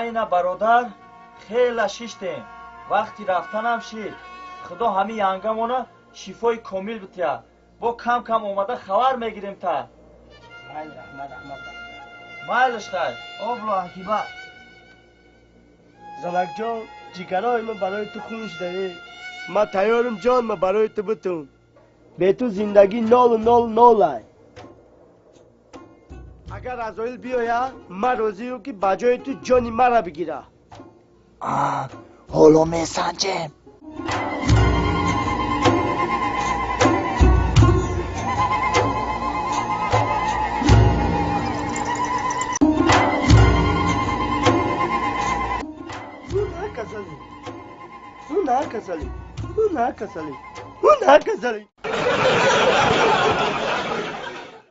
اینا برادر خیلی ششتیم. وقتی رفتنم شید خدا همین ینگمونه شفای کامل بتیا. با کم کم اومده خبر میگیریم تا. مایل رحمت مایلش خیر. اوبلا حکیبه زنک جان جیگرهای من برای تو خونش داره. من تیارم جان من برای تو بتون. به تو زندگی نال اگر عزایل بیاید من راضیم که بجای تو جانی مرا بگیره. حالا میسنجیم. اون نه کسلی